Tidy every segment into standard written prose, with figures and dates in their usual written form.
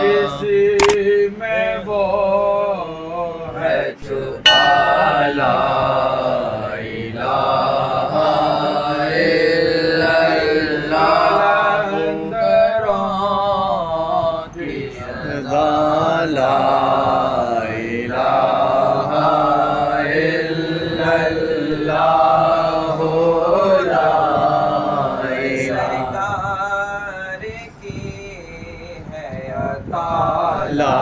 इसी में वो है छुपा ला इलाहा इल्लल्लाह अंदरों की सदा ला इलाहा इल्लल्लाह ला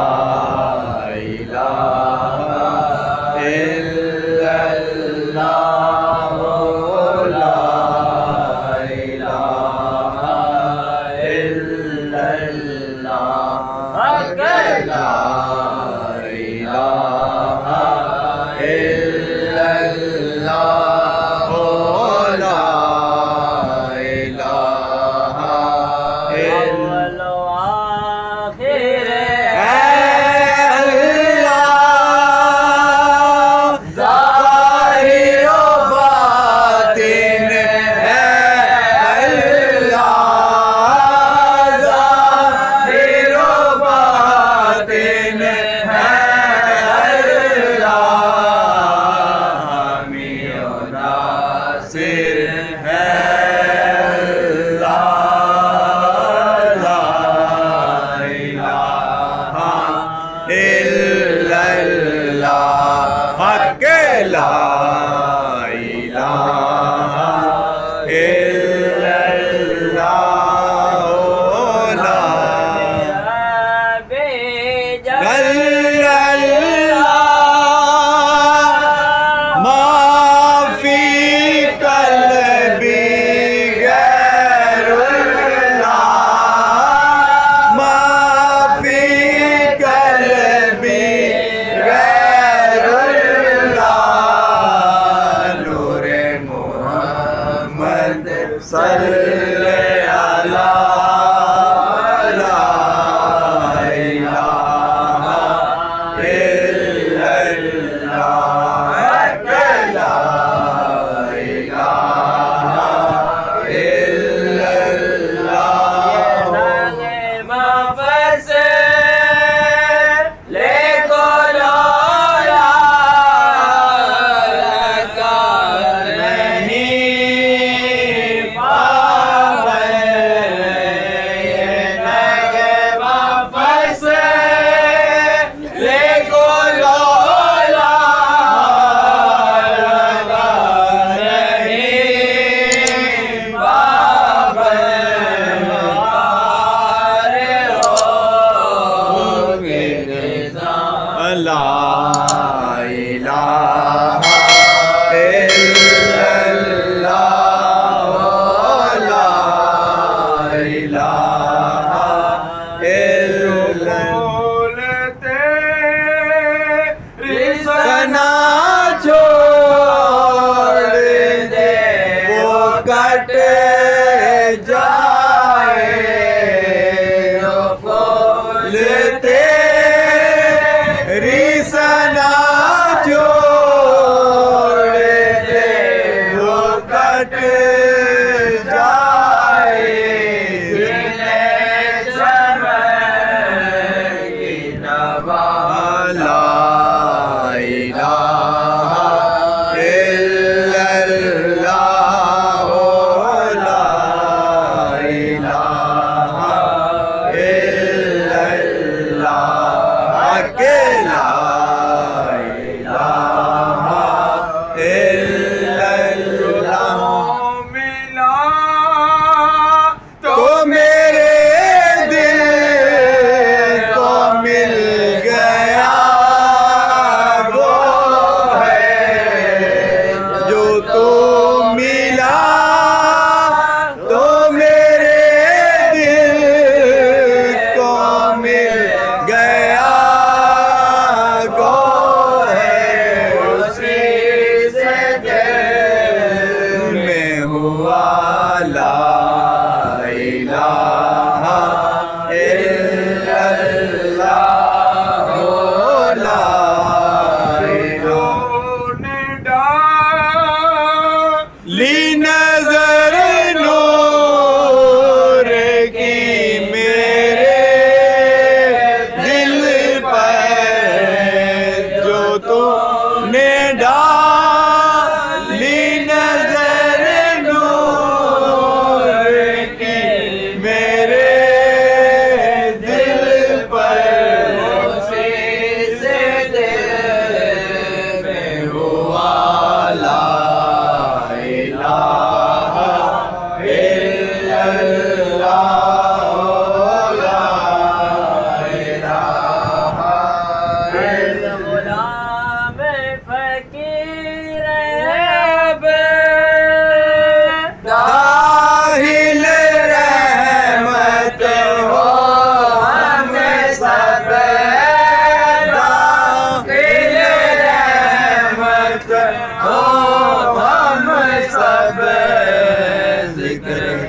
इलाहा इल्लल्लाह ला इलाहा इल्लल्लाह ला इलाहा इल्लल्लाह ला इलाहा ली नजर नो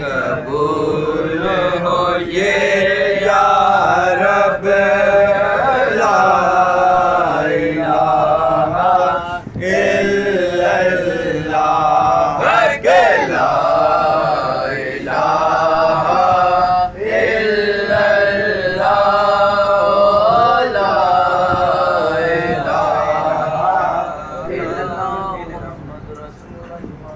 कबूल हो ये या रब ला इलाहा इल्लल्लाह के ला इलाहा इल्लल्लाह ला इलाहा इल्लल्लाह मुहम्मद रसूलुल्लाह।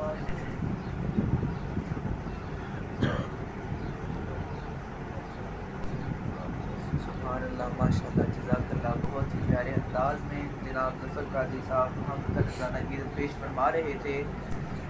सुभानअल्लाह, माशाअल्लाह, जज़ाकल्लाह। बहुत ही प्यारे अंदाज में जनाब ज़फ़र कादरी साहब हम तक ज़ाना गीत पेश फरमा रहे थे।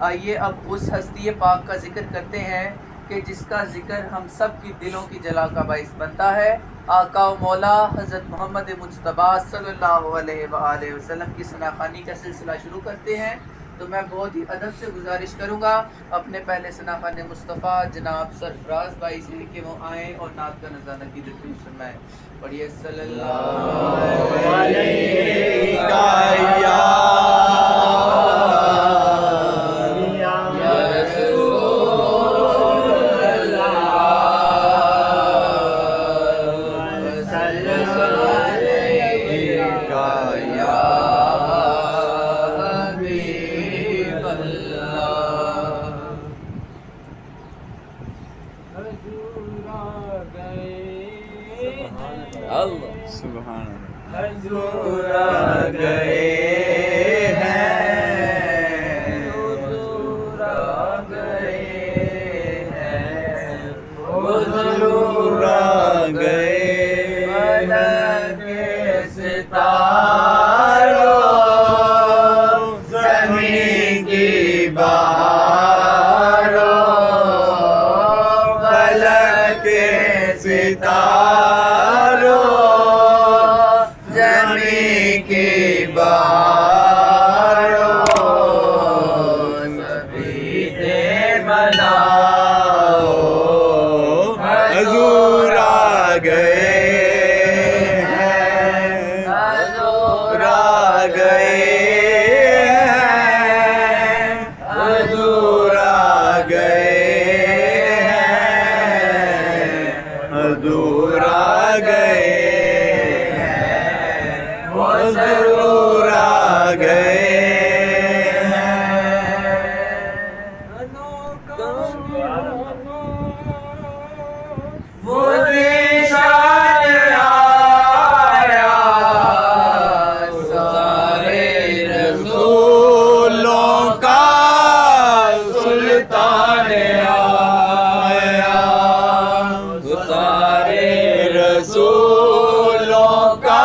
आइए अब उस हस्ती पाक का जिक्र करते हैं कि जिसका जिक्र हम सब की दिलों की जला का बाइस बनता है। आका व मौला हज़रत मोहम्मद मुज्तबा सल्लल्लाहु अलैहि वसल्लम की सनाखानी का सिलसिला शुरू करते हैं। तो मैं बहुत ही अदब से गुजारिश करूँगा अपने पहले सनाखान मुस्तफ़ा जनाब सरफराज भाई से कि वो आएँ और नात का नज़ारा की पेश फरमाएं। पढ़िए सल्लल्लाहु अलैहि हुज़ूर आ गए हैं, हुज़ूर आ गए हैं, हुज़ूर आ गए मलके सितारों ज़मीन की बहारों मलके सितारों की बारों सभी दे मनाओ हुज़ूर आ गए हैं, हुज़ूर आ गए हैं, हुज़ूर आ गए हैं, हुज़ूर आ गए ज़रूर आ गए वो ज़ीशान आया सारे रसूलों का सुल्तान आया सारे रसूलों का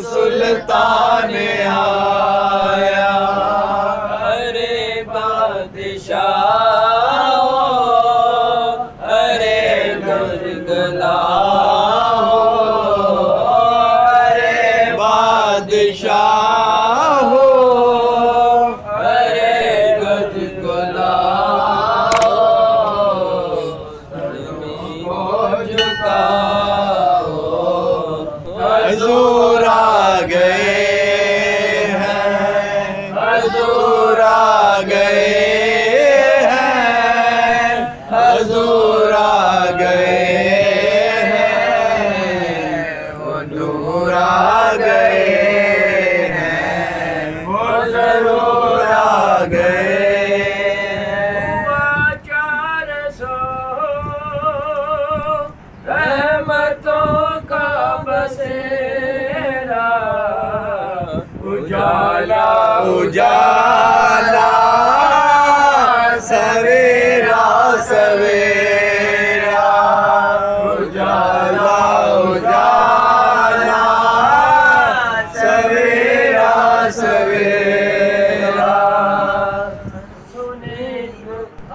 सुल्तान आया। अरे बादशाह अरे गुलगुलाओ अरे बादशाह अरे गुलगुलाओ ज़मीन को झुकाओ हुज़ूर आ गए हैं, हुज़ूर आ गए हैं, हुज़ूर आ गए हैं, वो नूर आ गए हैं, वो ज़रूर आ गए रहमतों का बसेरा उजाला उजाला सवेरा सवेरा उजाला उजाला सवेरा सवेरा सुने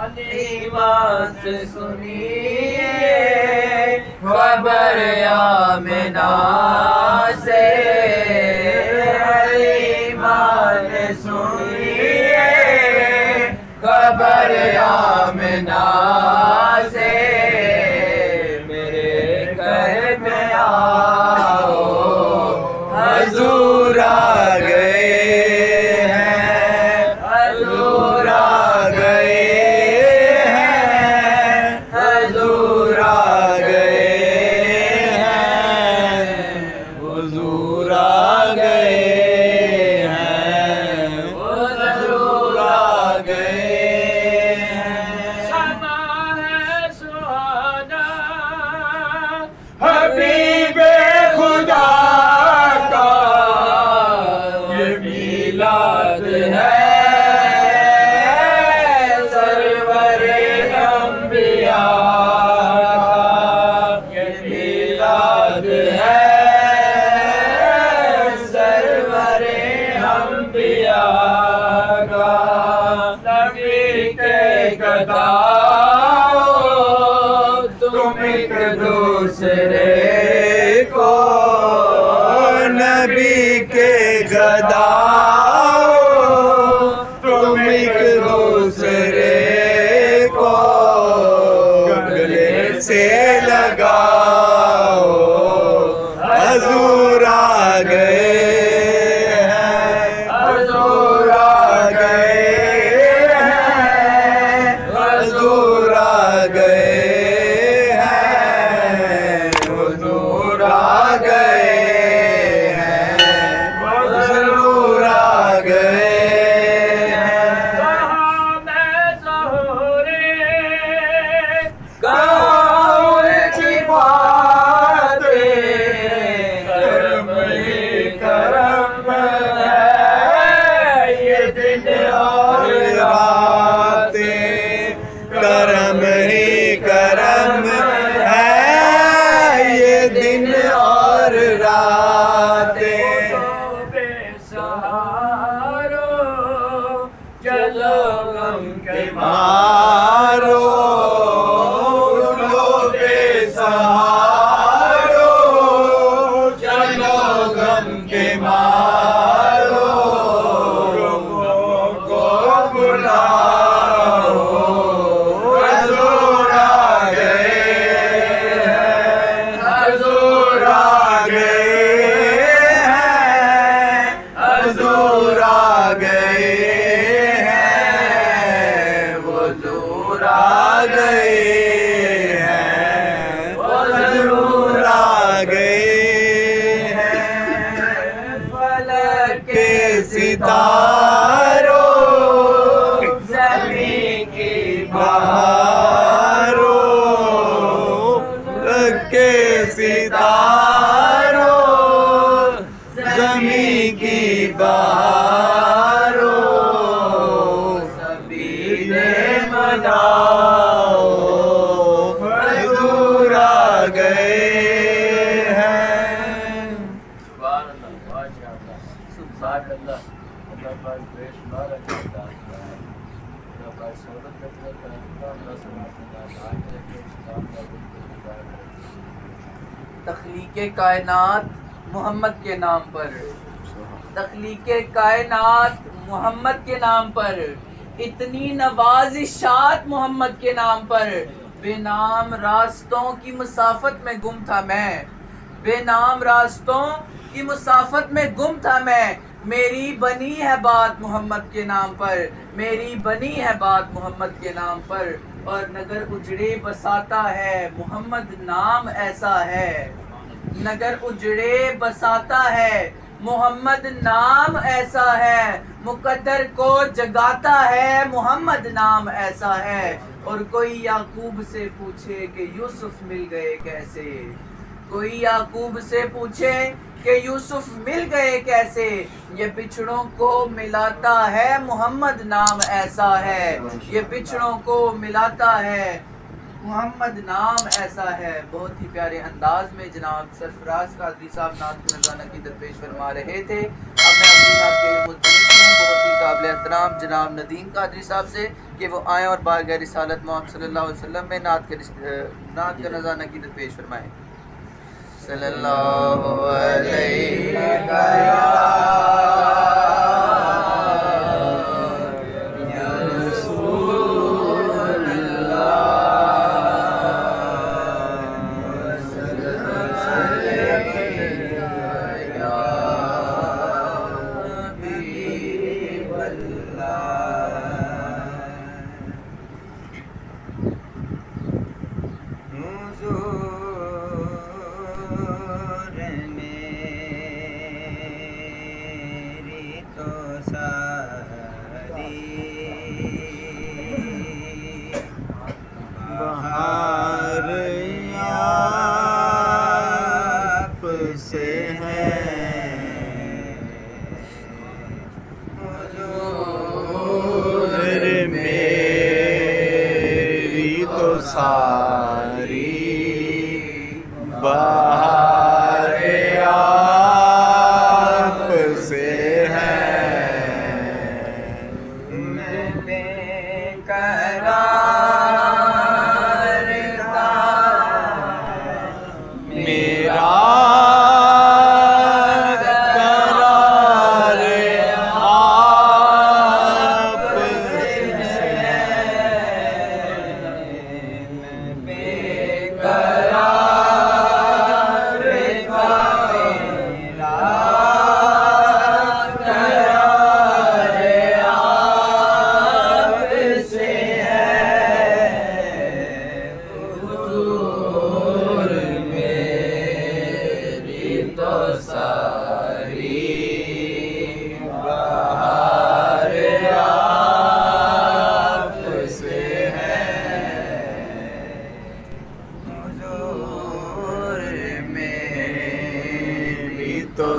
अलीमां से सुनिए खबर आमिना से ईमान सुनिए खबर आमिना से मेरे घर में आओ हुज़ूर आ गए हैं, हुज़ूर आ गए हैं, से लगाओ, हजूर आ गए हैं, हजूर आ गए हैं, हजूर आ गए हैं, हजूर आ गए हैं, हजूर आ गए हैं। कहाँ मैं ज़ोहरे, कहाँ उनकी बातें, करम ही करम है ये दिन और रातें, करम ही करम है ये दिन और रातें। तो बेसहारो, चलो गम के मारो, उठो बेसहारो, चलो गम के मारो, गमों को बुलाओ, हजूर आ गए हैं, हजूर आ गए हैं, हजूर आ गए हैं, हुजूर आ गए हैं, हुजूर आ गए हैं। फलक के सितारों, ज़मीं की बहारों, फलक के सितारों, ज़मीं की बहारों, सभी ने मनाओ, हजूर आ गए हैं। सुभान अल्लाह, माशाअल्लाह, सुभान अल्लाह। अल्लाह पाक बेशुमार अता फरमाए। अल्लाह पाक सहूलत करता है, अल्लाह सुभान अल्लाह आगे के इस्लाम का बिल्कुल तख्लीक़े कायनात मोहम्मद के नाम पर, तख्लीक़े कायनात मोहम्मद के नाम पर, इतनी नवाजिशात मोहम्मद के नाम पर। बेनाम रास्तों की मुसाफत में गुम था मैं, बेनाम रास्तों की मुसाफत में गुम था मैं। मेरी बनी है बात मोहम्मद के नाम पर, मेरी बनी है बात मोहम्मद के नाम पर। और नगर उजड़े बसाता है मोहम्मद नाम ऐसा है, नगर उजड़े बसाता है मोहम्मद नाम ऐसा है। मुकद्दर को जगाता है मोहम्मद नाम ऐसा है। और कोई याकूब से पूछे कि यूसुफ मिल गए कैसे, कोई याकूब से पूछे कि यूसुफ मिल गए कैसे। ये बिछड़ों को मिलाता है मोहम्मद नाम ऐसा है, ये बिछड़ों को मिलाता है मोहम्मद नाम ऐसा है। बहुत ही प्यारे अंदाज में जनाब सरफराज कादरी साहब नात की नज़राना की दरपेश फरमा रहे थे। अब मैं अपनी नात के लिए मुल्तमिस हूँ बहुत ही काबिल एहतराम जनाब नदीम कादरी साहब से कि वो आएँ और बारगाह रिसालत मोहम्मद सल्लल्लाहु अलैहि वसल्लम में नात का नज़राना की दरपेश फरमाएँ। सल्लल्लाहु अलैहि बहार आप से है, हुजूर मेरी तो सारी बहार आप से है। मैं बेकरार मेरा करार आप से है। मैं बेकरार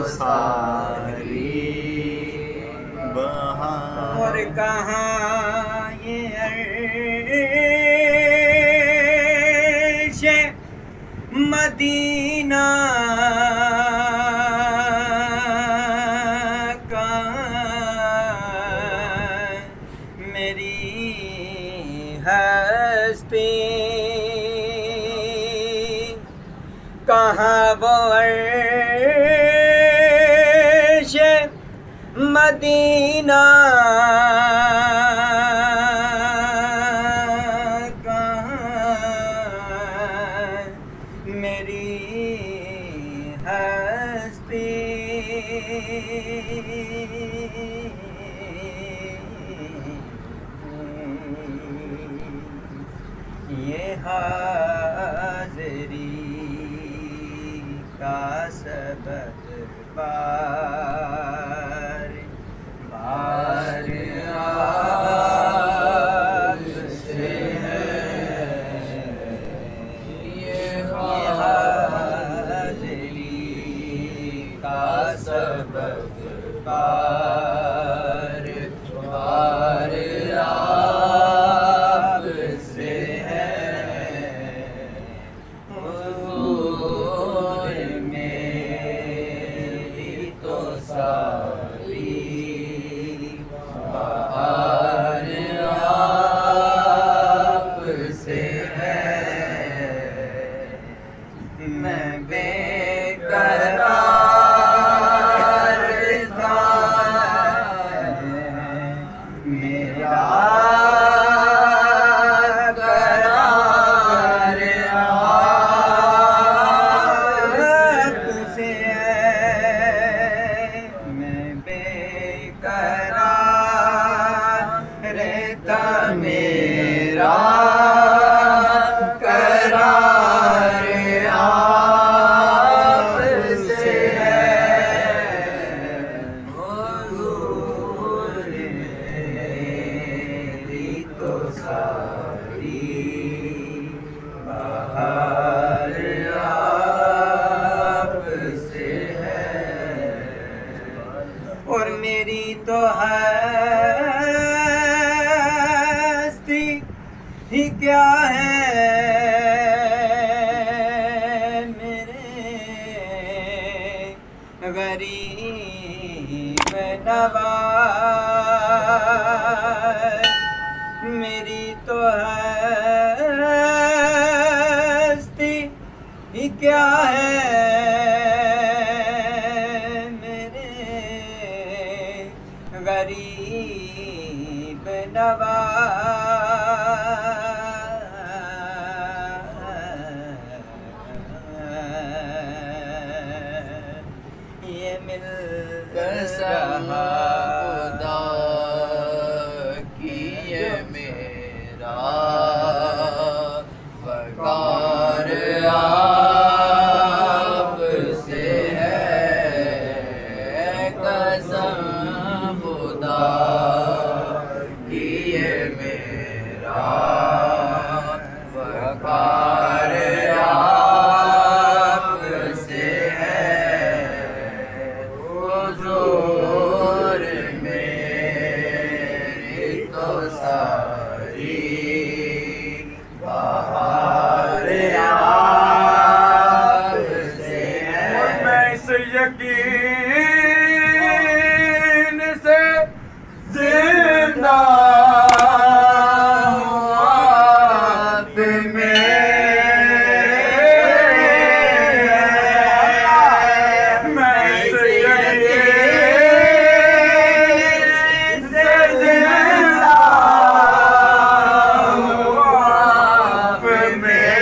सारी बहार। और कहाँ ये अर्श मदीना मेरी हस्ती कहाँ वो अर्श मदीना कहाँ मेरी हस्ती ये हाज़री का सबक बार बार आपसे है। ये हाज़री का सबक बार बार आपसे है। हुज़ूर मेरी तो सारी बहार आपसे है। मैं बेकरार था मेरा करार आपसे है। मैं बेकरार रहता मेरा करार आपसे है। हुज़ूर मेरी तो सारी बहार आपसे है। और मेरी तो हस्ती ही क्या है मेरे गरीब नवाज़। मेरी तो हस्ती ही क्या है मेरे गरीब नवाज़। ये मिल रहा खुदा की ये मेरा वकार आपसे है। कसम खुदा की ये मेरा वकार आपसे है। हुज़ूर मेरी तो सारी बहार आपसे है। मैं इस यकीन से जिंदा हूँ आप में। मैं इस यकीन से जिंदा हूँ आप में।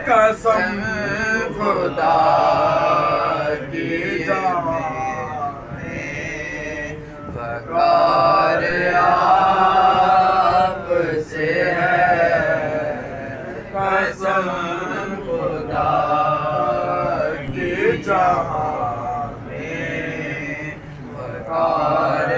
कसम खुदा की जाने वकार आपसे है। कसम खुदा की जाने वकार